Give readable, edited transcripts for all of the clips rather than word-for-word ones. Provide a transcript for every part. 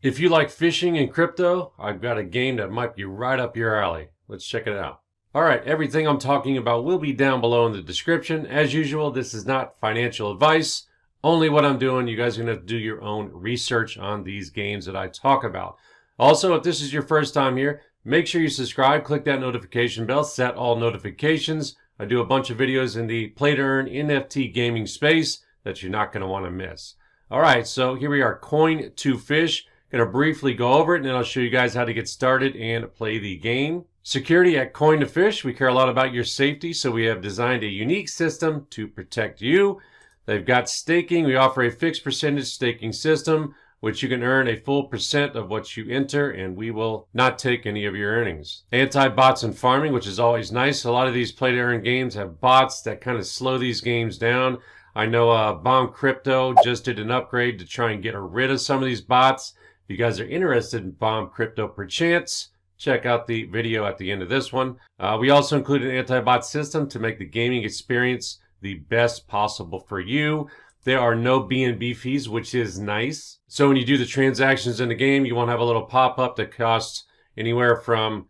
If you like fishing and crypto, I've got a game that might be right up your alley. Let's check it out. All right, everything I'm talking about will be down below in the description. As usual, this is not financial advice, only what I'm doing. You guys are gonna have to do your own research on these games that I talk about. Also, if this is your first time here, make sure you subscribe, click that notification bell, set all notifications. I do a bunch of videos in the play to earn NFT gaming space that you're not gonna wanna miss. All right, so here we are, CoinToFish. Going to briefly go over it, and then I'll show you guys how to get started and play the game. Security at CoinToFish. We care a lot about your safety, so we have designed a unique system to protect you. They've got staking. We offer a fixed percentage staking system, which you can earn a full percent of what you enter, and we will not take any of your earnings. Anti-bots and farming, which is always nice. A lot of these play-to-earn games have bots that kind of slow these games down. I know Bomb Crypto just did an upgrade to try and get rid of some of these bots. If you guys are interested in Bomb Crypto perchance, check out the video at the end of this one. We also include an anti-bot system to make the gaming experience the best possible for you. There are no BNB fees, which is nice. So when you do the transactions in the game, you won't have a little pop-up that costs anywhere from,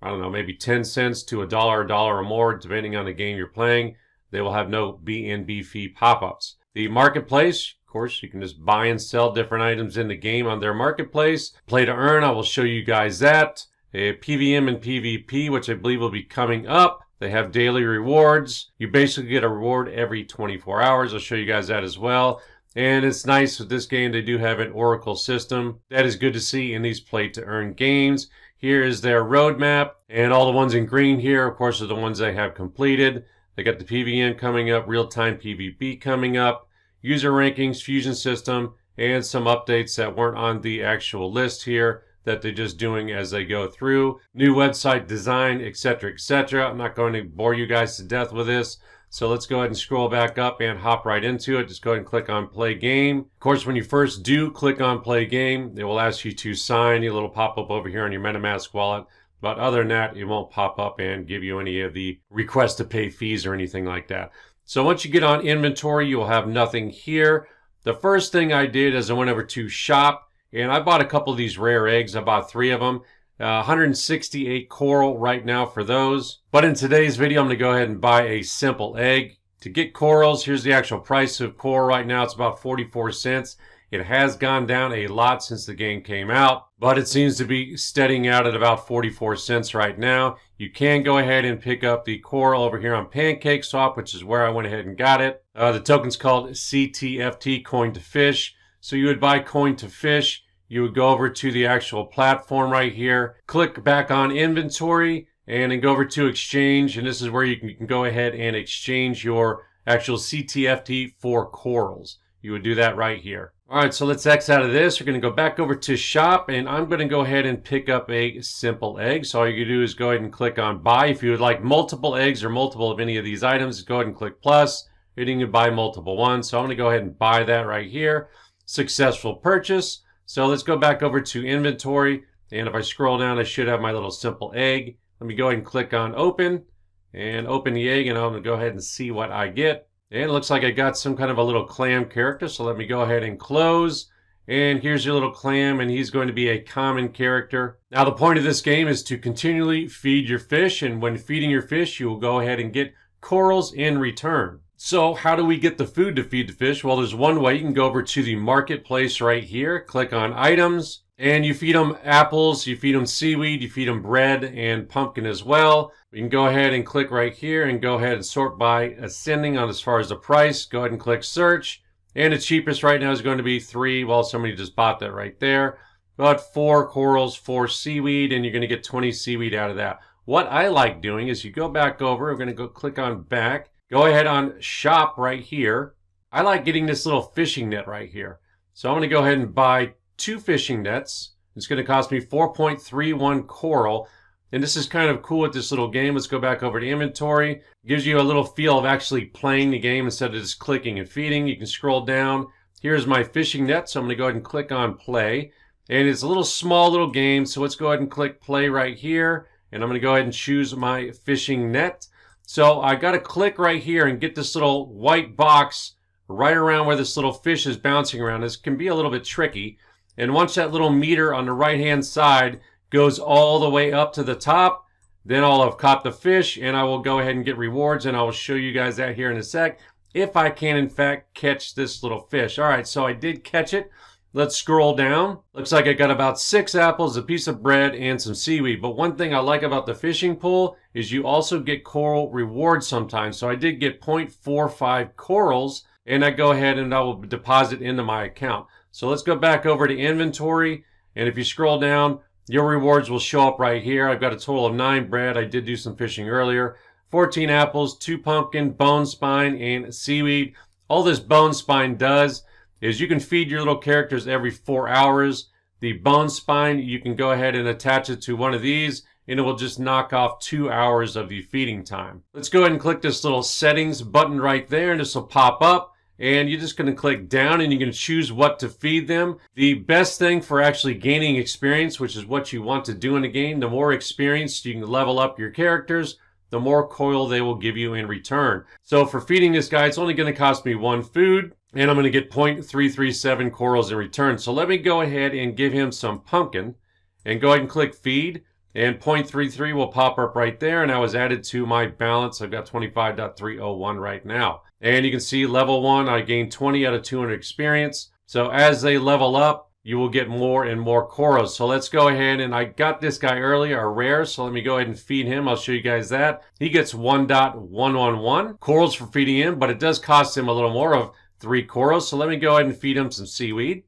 I don't know, maybe 10 cents to $1, $1 or more, depending on the game you're playing. They will have no BNB fee pop-ups. The marketplace, of course, you can just buy and sell different items in the game on their marketplace. Play to earn, I will show you guys that. A PVM and PvP, which I believe will be coming up. They have daily rewards. You basically get a reward every 24 hours. I'll show you guys that as well. And it's nice with this game, they do have an Oracle system. That is good to see in these play to earn games. Here is their roadmap, and all the ones in green here, of course, are the ones they have completed. They got the PVM coming up, real-time PvP coming up, user rankings, fusion system, and some updates that weren't on the actual list here that they're just doing as they go through. New website design, etc., etc. I'm not going to bore you guys to death with this. So let's go ahead and scroll back up and hop right into it. Just go ahead and click on play game. Of course, when you first do click on play game, it will ask you to sign a little pop-up over here on your MetaMask wallet. But other than that, it won't pop up and give you any of the request to pay fees or anything like that. So once you get on inventory, you will have nothing here. The first thing I did is I went over to shop, and I bought a couple of these rare eggs. I bought 3 of them. 168 coral right now for those. But in today's video, I'm going to go ahead and buy a simple egg. To get corals, here's the actual price of coral right now. It's about 44 cents. It has gone down a lot since the game came out, but it seems to be steadying out at about 44 cents right now. You can go ahead and pick up the coral over here on PancakeSwap, which is where I went ahead and got it. The token's called CTFT, CoinToFish. So you would buy CoinToFish. You would go over to the actual platform right here, click back on inventory, and then go over to exchange. And this is where you can go ahead and exchange your actual CTFT for corals. You would do that right here. All right, so let's X out of this. We're going to go back over to shop, and I'm going to go ahead and pick up a simple egg. So all you do is go ahead and click on buy. If you would like multiple eggs or multiple of any of these items, go ahead and click plus. You can buy multiple ones. So I'm going to go ahead and buy that right here. Successful purchase. So let's go back over to inventory, and if I scroll down, I should have my little simple egg. Let me go ahead and click on open, and open the egg, and I'm going to go ahead and see what I get. And it looks like I got some kind of a little clam character, so let me go ahead and close. And here's your little clam, and he's going to be a common character. Now, the point of this game is to continually feed your fish, and when feeding your fish, you will go ahead and get corals in return. So how do we get the food to feed the fish? Well, there's one way. You can go over to the marketplace right here, click on items, and you feed them apples, you feed them seaweed, you feed them bread and pumpkin as well. You can go ahead and click right here and go ahead and sort by ascending on as far as the price. Go ahead and click search. And the cheapest right now is going to be 3. Well, somebody just bought that right there. But 4 corals, 4 seaweed, and you're going to get 20 seaweed out of that. What I like doing is you go back over. We're going to go click on back. Go ahead on shop right here. I like getting this little fishing net right here. So I'm going to go ahead and buy 2 fishing nets. It's going to cost me 4.31 coral. And this is kind of cool with this little game. Let's go back over to inventory. It gives you a little feel of actually playing the game instead of just clicking and feeding. You can scroll down. Here's my fishing net. So I'm going to go ahead and click on play. And it's a little small little game. So let's go ahead and click play right here. And I'm going to go ahead and choose my fishing net. So I got to click right here and get this little white box right around where this little fish is bouncing around. This can be a little bit tricky. And once that little meter on the right hand side goes all the way up to the top, then I'll have caught the fish and I will go ahead and get rewards, and I will show you guys that here in a sec if I can in fact catch this little fish. All right, so I did catch it. Let's scroll down. Looks like I got about 6 apples, a piece of bread, and some seaweed. But one thing I like about the fishing pool is you also get coral rewards sometimes. So I did get 0.45 corals, and I go ahead and I will deposit into my account. So let's go back over to inventory, and if you scroll down, your rewards will show up right here. I've got a total of 9 bread. I did do some fishing earlier. 14 apples, 2 pumpkin, bone spine, and seaweed. All this bone spine does is you can feed your little characters every 4 hours. The bone spine, you can go ahead and attach it to one of these, and it will just knock off 2 hours of the feeding time. Let's go ahead and click this little settings button right there, and this will pop up. And you're just going to click down and you can choose what to feed them. The best thing for actually gaining experience, which is what you want to do in a game, the more experience you can level up your characters, the more coil they will give you in return. So for feeding this guy, it's only going to cost me 1 food, and I'm going to get 0.337 corals in return. So let me go ahead and give him some pumpkin and go ahead and click feed, and 0.33 will pop up right there, and I was added to my balance. I've got 25.301 right now. And you can see level 1, I gained 20 out of 200 experience. So as they level up, you will get more and more corals. So let's go ahead, and I got this guy earlier, a rare, so let me go ahead and feed him. I'll show you guys that. He gets 1.111 corals for feeding him, but it does cost him a little more of 3 corals. So let me go ahead and feed him some seaweed.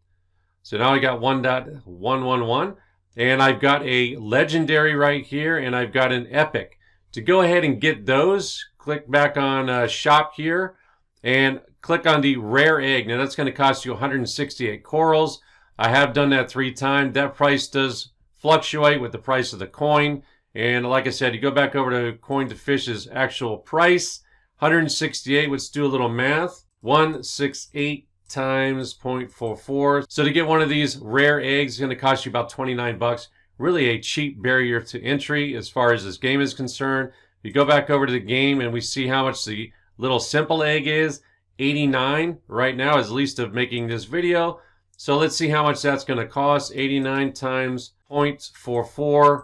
So now I got 1.111, and I've got a legendary right here, and I've got an epic. To go ahead and get those, click back on shop here and click on the rare egg. Now that's going to cost you 168 corals. I have done that 3 times. That price does fluctuate with the price of the coin. And like I said, you go back over to CoinToFish's actual price, 168. Let's do a little math. 168 times 0.44. So to get one of these rare eggs, it's going to cost you about 29 bucks. Really a cheap barrier to entry as far as this game is concerned. You go back over to the game and we see how much the little simple egg is. 89 right now is the least of making this video. So let's see how much that's going to cost. 89 times 0.44.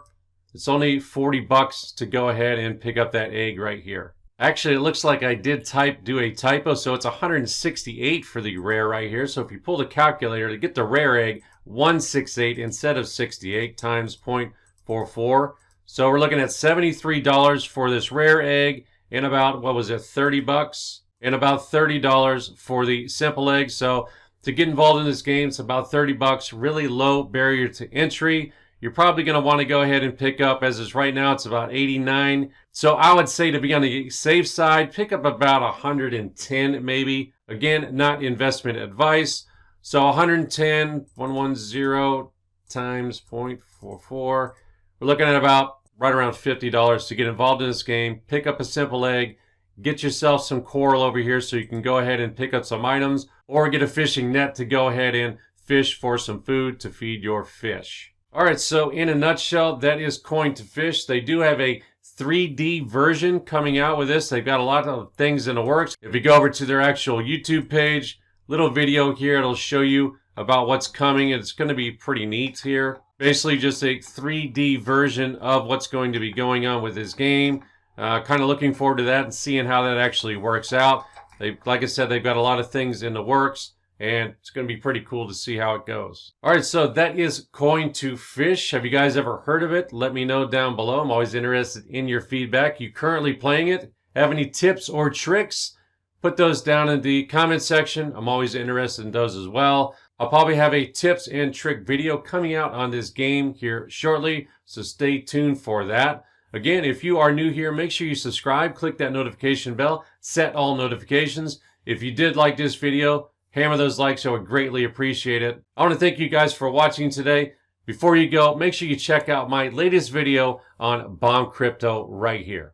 It's only 40 bucks to go ahead and pick up that egg right here. Actually, it looks like I did do a typo, so it's 168 for the rare right here. So if you pull the calculator to get the rare egg, 168 instead of 68 times 0.44. So we're looking at $73 for this rare egg, and about, what was it, 30 bucks? And about $30 for the simple egg. So to get involved in this game, it's about 30 bucks, really low barrier to entry. You're probably going to want to go ahead and pick up, as is right now, it's about 89. So I would say to be on the safe side, pick up about 110 maybe. Again, not investment advice. So 110 times 0.44. We're looking at about right around $50 to get involved in this game. Pick up a simple egg. Get yourself some coral over here so you can go ahead and pick up some items, or get a fishing net to go ahead and fish for some food to feed your fish. All right, so in a nutshell, that is CoinToFish. They do have a 3D version coming out with this. They've got a lot of things in the works. If you go over to their actual YouTube page, little video here, it'll show you about what's coming. It's going to be pretty neat here. Basically just a 3D version of what's going to be going on with this game. Kind of looking forward to that and seeing how that actually works out. Like I said, they've got a lot of things in the works, and it's going to be pretty cool to see how it goes. All right, so that is CoinToFish. Have you guys ever heard of it? Let me know down below. I'm always interested in your feedback. You currently playing it? Have any tips or tricks? Put those down in the comment section. I'm always interested in those as well. I'll probably have a tips and trick video coming out on this game here shortly, so stay tuned for that. Again, if you are new here, make sure you subscribe, click that notification bell, set all notifications. If you did like this video, hammer those likes. I would greatly appreciate it. I want to thank you guys for watching today. Before you go, make sure you check out my latest video on Bomb Crypto right here.